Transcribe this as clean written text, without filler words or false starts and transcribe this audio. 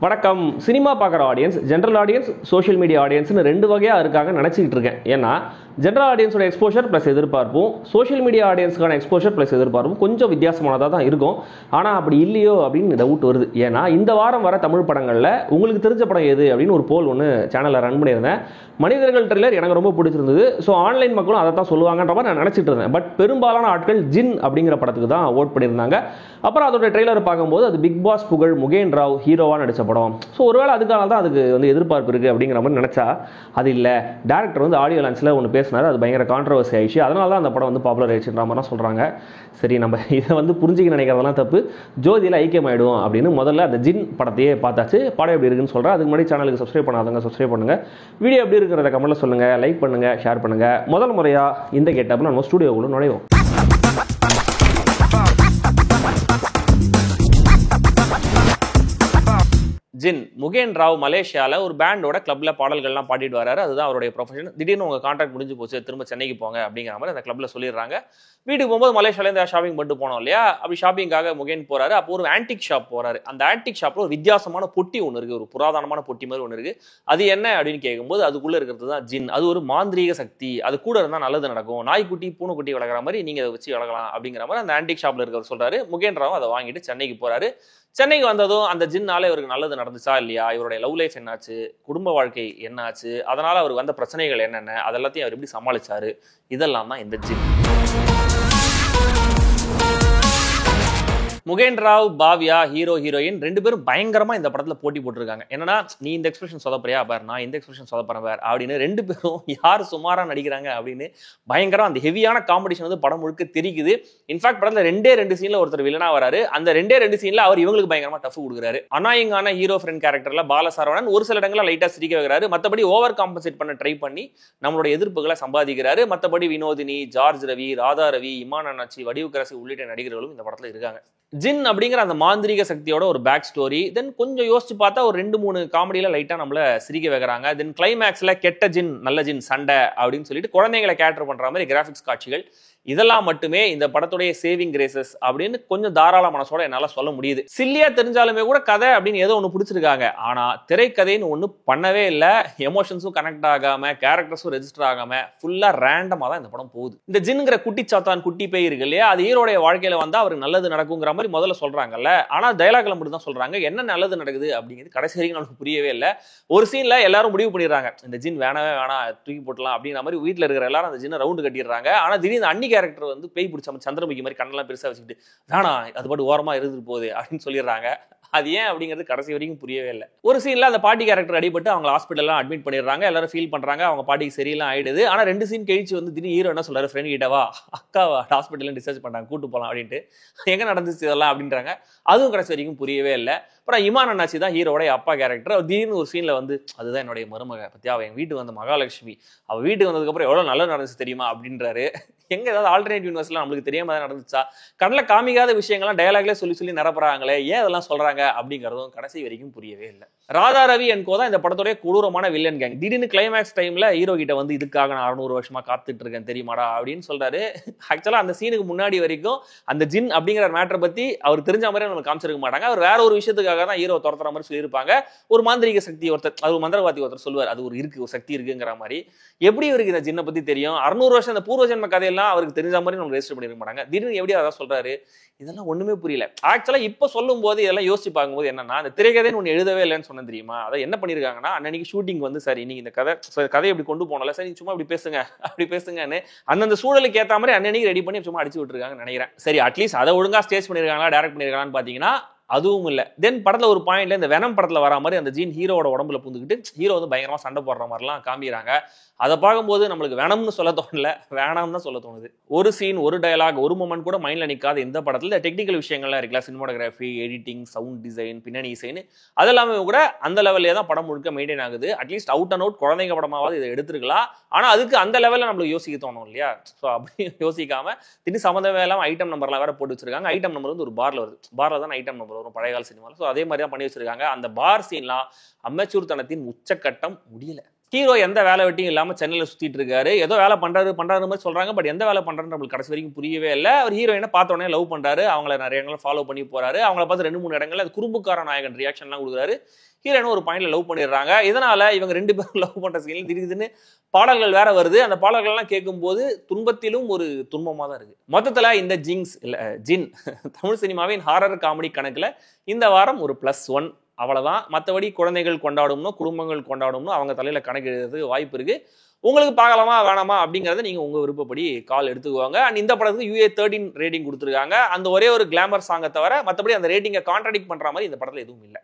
வணக்கம். சினிமா பார்க்குற audience, general audience, social media ஆடியன்ஸ்னு ரெண்டு வகையாக இருக்காங்க நினச்சிக்கிட்டு இருக்கேன். ஏன்னா ஜென்ரல் ஆடியன்ஸோட எக்ஸ்போஷர் ப்ளஸ் எதிர்பார்ப்பும், சோஷியல் மீடியா ஆடியன்ஸ்க்கான எக்ஸ்போஷர் ப்ளஸ் எதிர்பார்ப்பும் கொஞ்சம் வித்தியாசமானதாக தான் இருக்கும். ஆனால் அப்படி இல்லையோ அப்படின்னு டவுட் வருது. ஏன்னா இந்த வாரம் வர தமிழ் படங்களில் உங்களுக்கு தெரிஞ்ச படம் எது அப்படின்னு ஒரு போல் ஒன்று சேனலில் ரன் பண்ணியிருந்தேன். மனிதர்கள் ட்ரெய்லர் எனக்கு ரொம்ப பிடிச்சிருந்தது. ஸோ ஆன்லைன் மக்களும் அதை தான் சொல்லுவாங்கன்ற மாதிரி நான் நினச்சிட்டு இருந்தேன். பட் பெரும்பாலான ஆட்கள் ஜின் அப்படிங்கிற படத்துக்கு தான் ஓட் பண்ணியிருந்தாங்க. அப்புறம் அதோட ட்ரெய்லர் பார்க்கும்போது அது பிக் பாஸ் புகழ் முகேன் ராவ் ஹீரோவாக நடித்த படம். ஸோ ஒருவேளை அதுக்காக தான் அதுக்கு வந்து எதிர்பார்ப்பு இருக்குது அப்படிங்கிற மாதிரி நினச்சா அது இல்லை. டேரக்டர் வந்து ஆடியோ லான்ச்சில் ஒன்று பேசினார், அது பயங்கர கான்ட்ரவர்சி ஆயிடுச்சு. அதனால தான் அந்த படம் வந்து பாப்புலர் ஆயிடுச்சுன்ற மாதிரி சொல்கிறாங்க. சரி, நம்ம இதை வந்து புரிஞ்சிக்க நினைக்கிறதெல்லாம் தப்பு. ஜோதியில் ஐக்கியமாயிடும் அப்படின்னு முதல்ல அந்த ஜின் படத்தையே பார்த்தாச்சு. படம் எப்படி இருக்குன்னு சொல்கிறேன். அதுக்கு முன்னாடி சேனலுக்கு சப்ஸ்கிரைப் பண்ணாதவங்க சப்ஸ்கிரைப் பண்ணுங்கள். வீடியோ எப்படி இருக்கிறத கமெண்ட்டில் சொல்லுங்கள், லைக் பண்ணுங்கள், ஷேர் பண்ணுங்கள். முதல் முறையாக இந்த கேட்டப்பில் நம்ம ஸ்டூடியோக்குள்ள நுழைவோம். ஜின் முகேன் ராவ் மலேசியாவில் ஒரு பேண்டோட கிளப்ல பாடல்கள்லாம் பாடிட்டு வராரு. அதுதான் அவருடைய ப்ரொஃபஷன். திடீர்னு உங்கள் கான்ட்ராக்ட் முடிஞ்சு போச்சு, திரும்ப சென்னைக்கு போங்க அப்படிங்கிற மாதிரி அந்த கிளப்ல சொல்லிடுறாங்க. வீட்டுக்கு போகும்போது மலேசியாவிலேருந்து ஷாப்பிங் பண்ணிட்டு போனோம் இல்லையா, அப்படி ஷாப்பிங்காக முகேன் போறாரு. அப்போ ஒரு ஆன்டிக் ஷாப் போறாரு. அந்த ஆன்டிக் ஷாப்ல ஒரு வித்தியாசமான பொட்டி ஒன்று இருக்கு, ஒரு புராதனமான பொட்டி மாதிரி ஒன்று இருக்கு. அது என்ன அப்படின்னு கேட்கும்போது அதுக்குள்ள இருக்கிறது தான் ஜின். அது ஒரு மாந்திரீக சக்தி, அது கூட இருந்தால் நல்லது நடக்கும், நாய்க்குட்டி பூனைக்குட்டி வளர்க்குற மாதிரி நீங்க அதை வச்சு வளர்க்கலாம் அப்படிங்கிற மாதிரி அந்த ஆன்டிக் ஷாப்ல இருக்கிறவர் சொல்றாரு. முகேன் ராவ் அதை வாங்கிட்டு சென்னைக்கு போறாரு. சென்னைக்கு வந்ததும் அந்த ஜின்னால இவருக்கு நல்லது நடந்துச்சா இல்லையா, இவருடைய லவ் லைஃப் என்னாச்சு, குடும்ப வாழ்க்கை என்னாச்சு, அதனால அவருக்கு வந்த பிரச்சனைகள் என்னென்ன, அதெல்லாத்தையும் அவர் எப்படி சமாளிச்சாரு, இதெல்லாம் தான் இந்த ஜின். முகேன் ராவ் பாவ்யா ஹீரோ ஹீரோயின் ரெண்டு பேரும் பயங்கரமா இந்த படத்துல போட்டி போட்டிருக்காங்க. என்னன்னா, நீ இந்த எக்ஸ்பிரஷன் சொதப்பறியா பார், நான் இந்த எக்ஸ்பிரஷன் சொதப்பறேன் பார் அப்படின்னு ரெண்டு பேரும் யார் சுமாரா நடிக்கிறாங்க அப்படின்னு பயங்கரம் அந்த ஹெவியான காம்படிஷன் வந்து படம் முழுக்க தெரிக்குது. இன்ஃபேக்ட் படத்துல ரெண்டு சீன்ல ஒருத்தர் வில்லனா வராரு. அந்த ரெண்டு சீன்ல அவர் இவங்களுக்கு பயங்கரமா டஃப் கொடுக்குறாரு. அனாயிங்கான ஹீரோ ஃப்ரெண்ட் கேரக்டர்ல பாலசரவணன் ஒரு சில இடங்கள்ல லைட்டா சிரிக்க வைக்கிறாரு. மற்றபடி ஓவர் காம்பன்சேட் பண்ண ட்ரை பண்ணி நம்மளோட எதிர்ப்புகளை சம்பாதிக்கிறாரு. மற்றபடி வினோதினி, ஜார்ஜ் ரவி, ராதா ரவி, இமான் அண்ணாச்சி, வடிவுக்கரசி உள்ளிட்ட நடிகர்களும் இந்த படத்துல இருக்காங்க. ஜின் அப்படிங்கிற அந்த மாந்திரிக சக்தியோட ஒரு பேக் ஸ்டோரி. தென் கொஞ்சம் யோசிச்சு பார்த்தா ஒரு 2-3 காமெடியில லைட்டா நம்மள சிரிக்க வைக்கிறாங்க. தென் கிளைமேக்ஸ்ல கெட்ட ஜின் நல்ல ஜின் சண்டை அப்படின்னு சொல்லிட்டு குழந்தைங்களை கேட்டர் பண்ற மாதிரி கிராபிக்ஸ் காட்சிகள், இதெல்லாம் மட்டுமே இந்த படத்துடைய சேவிங் கிரேசஸ் அப்படின்னு கொஞ்சம் தாராள மனசோட என்னால சொல்ல முடியுது. சில்லியா தெரிஞ்சாலுமே கூட கதை அப்படின்னு ஏதோ ஒன்று பிடிச்சிருக்காங்க. ஆனா திரைக்கதைன்னு ஒண்ணு பண்ணவே இல்லை. எமோஷன்ஸும் கனெக்ட் ஆகாம, கேரக்டர்ஸும் ரெஜிஸ்டர் ஆகாம ஃபுல்லா ரேண்டமா தான் இந்த படம் போகுது. இந்த ஜின்ங்கிற குட்டி சாத்தான் குட்டி பேய் இருக்கு இல்லையா, அது ஹீரோடைய வாழ்க்கையில வந்தா அவருக்கு நல்லது நடக்குங்கிற மாதிரி முதல்ல சொல்றாங்கல்ல. ஆனா டயலாக்ல மட்டும் தான் சொல்றாங்க. என்ன நல்லது நடக்குது அப்படிங்கிறது கடைசி வரைக்கும் நமக்கு புரியவே இல்லை. ஒரு சீன்ல எல்லாரும் முடிவு பண்ணிடுறாங்க, இந்த ஜின் வேணவே வேணாம், தூக்கி போட்டலாம் அப்படிங்கிற மாதிரி. வீட்டுல இருக்கிற எல்லாரும் அந்த ஜின்னை ரவுண்டு கட்டிடுறாங்க. ஆனா திடீர்னு அன்னி கேரக்டர் வந்து பேய் பிடிச்ச சந்திரமுகி மாதிரி கண்ணெல்லாம் பெருசா வச்சுக்கிட்டு வேணாம் அது பாட்டு ஓரமா இருந்துட்டு போகுது அப்படின்னு சொல்லிடுறாங்க. அது ஏன் அப்படிங்கிறது கடைசி வரைக்கும் புரியவே இல்லை. ஒரு சீன்ல அந்த பாட்டி கேரக்டர் அடிபட்டு அவங்க ஹாஸ்பிட்டல்லாம் அட்மிட் பண்ணிடுறாங்க. எல்லாரும் ஃபீல் பண்றாங்க, அவங்க பாட்டிக்கு சரியில்லாம் ஆயிடுது. ஆனா 2 சீன் கழிச்சு வந்து திடீர்னு ஹீரோ என்ன சொல்றாரு, ஃப்ரெண்ட் கிட்டவா அக்காவா ஹாஸ்பிட்டல் டிஸ்சார்ஜ் பண்ணாங்க, கூட்டு போலாம் அப்படின்ட்டு. எங்க நடந்துச்சு இதெல்லாம் அப்படின்றாங்க. அதுவும் கடைசி வரைக்கும் புரியவே இல்லை. அப்புறம் இமான் அண்ணாச்சி தான் ஹீரோடைய அப்பா கேரக்டர். திடீர்னு ஒரு சீன்ல வந்து அதுதான் என்னுடைய மருமக பத்தியா, அவ என் வீட்டுக்கு வந்து மகாலட்சுமி, அவ வீட்டுக்கு வந்ததுக்கு அப்புறம் எவ்வளவு நல்லது நடந்துச்சு தெரியுமா அப்படின்றாரு. எங்க ஏதாவது ஆல்டர்னேட் யூனிவர்ஸ்ல நம்மளுக்கு தெரியாம தான் நடந்துச்சா, கண்ணில் காமிக்காத விஷயங்கள்லாம் டயலாக்லேயே சொல்லி நிரப்புறாங்களே, ஏன் அதெல்லாம் சொல்றாங்க அப்படிங்கிறதும் கடைசி வரைக்கும் புரியவே இல்லை. ராதா ரவி அண்ட் கோ தான் இந்த படத்துடைய கொடூரமான வில்லன் கேங். திடீர்னு கிளைமேக்ஸ் டைம்ல ஹீரோ கிட்ட வந்து இதுக்காக நான் 600 வருஷமா காத்துட்டு இருக்கேன் தெரியுமாடா அப்படின்னு சொல்றாரு. ஆக்சுவலா அந்த சீனுக்கு முன்னாடி வரைக்கும் அந்த ஜின் அப்படிங்கிற மேட்டரை பத்தி அவர் தெரிஞ்ச மாதிரி நம்ம காமிச்சிருக்க மாட்டாங்க. அவர் வேற ஒரு விஷயத்துக்காக தான் ஹீரோ துரத்துற மாதிரி சொல்லியிருப்பாங்க. ஒரு மாந்திரிக சக்தி ஒருத்தர், அது ஒரு மந்திரவாதி ஒருத்தர் சொல்லுவார், அது ஒரு இருக்கு, ஒரு சக்தி இருக்குங்கிற மாதிரி. எப்படி இவருக்கு இந்த ஜின்னை பத்தி தெரியும்? 600 வருஷம் அந்த பூர்வ ஜென்ம கதையெல்லாம் அவருக்கு தெரிஞ்ச மாதிரி நம்ம ரெஜிஸ்டர் பண்ணிருக்க மாட்டாங்க. திடீர்னு எப்படி அதான் சொல்றாரு, இதெல்லாம் ஒண்ணுமே புரியல. ஆக்சுவலா இப்ப சொல்லும் போது இதெல்லாம் யோசிச்சு பார்க்கும்போது என்னன்னா, அந்த திரைக்கதைன்னு ஒண்ணு எழுதவே இல்லைன்னு சொன்னேன் தெரியுமா. அதை என்ன பண்ணிருக்காங்கன்னா, அன்னைக்கு ஷூட்டிங் வந்து சரி நீங்க இந்த கதையை இப்படி கொண்டு போனல, சரி சும்மா இப்படி பேசுங்க அப்படி பேசுங்கன்னு அந்தந்த சூழலுக்கு ஏற்ற மாதிரி அன்னைக்கு ரெடி பண்ணி சும்மா அடிச்சு விட்டுருக்காங்கன்னு நினைக்கிறேன். சரி, அட்லீஸ்ட் அதை ஒழுங்கா ஸ்டேஜ் பண்ணிருக்காங்களா, டைரக்ட் பண்ணிருக்காங்கன்னு பாத்தீங்கன்னா அதுவும் இல்ல. தென் படத்துல ஒரு பாயிண்ட்ல இந்த வெனம் படத்துல வர மாதிரி அந்த ஜீன் ஹீரோட உடம்புல புந்துக்கிட்டு ஹீரோ வந்து பயங்கரமா சண்டை போடுற மாதிரிலாம் காமிக்கிறாங்க. அதை பார்க்கும்போது நம்மளுக்கு வேணும்னு சொல்ல தோணல, வேணாம்னு தான் சொல்ல தோணுது. ஒரு சீன், ஒரு டயலாக், ஒரு மொமெண்ட் கூட மைண்ட்ல நிற்காத இந்த படத்துல டெக்னிக்கல் விஷயங்கள்லாம் இருக்குல்ல, சினிமாட்டோகிராஃபி, எடிட்டிங், சவுண்ட் டிசைன், பின்னணி இசைன்னு அதெல்லாமே கூட அந்த லெவல்லே தான் படம் முழுக்க மெயின்டைன் ஆகுது. அட்லீஸ்ட் அவுட் அண்ட் அவுட் குழந்தைங்க படமாவது இதை எடுத்துருக்கலாம். ஆனா அதுக்கு அந்த லெவலில் நம்மளுக்கு யோசிக்க தோணும் இல்லையா. ஸோ அப்படி யோசிக்காம திடீர் சம்மந்தமே இல்லாமல் ஐட்டம் நம்பர்லாம் வேற போட்டு வச்சிருக்காங்க. ஐட்டம் நம்பர் வந்து ஒரு பார்ல வருது, பார்ல தான் ஐட்டம் நம்பர் வரும் பழைய கால சினிமாவில். ஸோ அதே மாதிரி தான் பண்ணி வச்சிருக்காங்க. அந்த பார் சீன்லாம் அமெச்சூர் தனத்தின் உச்சக்கட்டம் முடியல. ஹீரோ எந்த வேலை வெட்டியும் இல்லாம சென்னையில சுத்திட்டு இருக்காரு. ஏதோ வேலை பண்றாரு மாதிரி சொல்றாங்க. பட் எந்த வேலை பண்றாருன்னு நம்மளுக்கு கடைசி வரைக்கும் புரியவே இல்ல. அவர் ஹீரோயினை பார்த்த உடனே லவ் பண்றாரு. அவங்கள நிறைய இடங்களை ஃபாலோ பண்ணி போறாரு. அவங்கள பார்த்து 2-3 இடங்கள்ல அது குறும்புக்கார நாயகன் ரியாக்ஷன்லாம் கொடுக்குறாரு. ஹீரோயினும் ஒரு பாயிண்ட்ல லவ் பண்ணிடுறாங்க. இதனால இவங்க 2 பேரும் லவ் பண்ற சீன்ல திடீர்னு பாடல்கள் வேற வருது. அந்த பாடல்கள்லாம் கேட்கும்போது துன்பத்திலும் ஒரு துன்பமா தான் இருக்கு. மொத்தத்துல இந்த ஜின் தமிழ் சினிமாவின் ஹாரர் காமெடி கணக்குல இந்த வாரம் ஒரு +1. அவ்வளவுதான். மற்றபடி குழந்தைகள் கொண்டாடும்னோ குடும்பங்கள் கொண்டாடும்னோ அவங்க தலையில கணக்கு எழுதுறதுக்கு வாய்ப்பு இருக்கு. உங்களுக்கு பார்க்கலாமா வேணாமா அப்படிங்கறத நீங்க உங்க விருப்பப்படி கால் எடுத்துக்குவாங்க. அண்ட் இந்த படத்துக்கு UA13 ரேட்டிங் கொடுத்துருக்காங்க. அந்த ஒரே ஒரு கிளாமர் சாங்கை தவிர மற்றபடி அந்த ரேட்டிங்கை கான்ட்ராடிக்ட் பண்ற மாதிரி இந்த படத்துல எதுவும் இல்லை.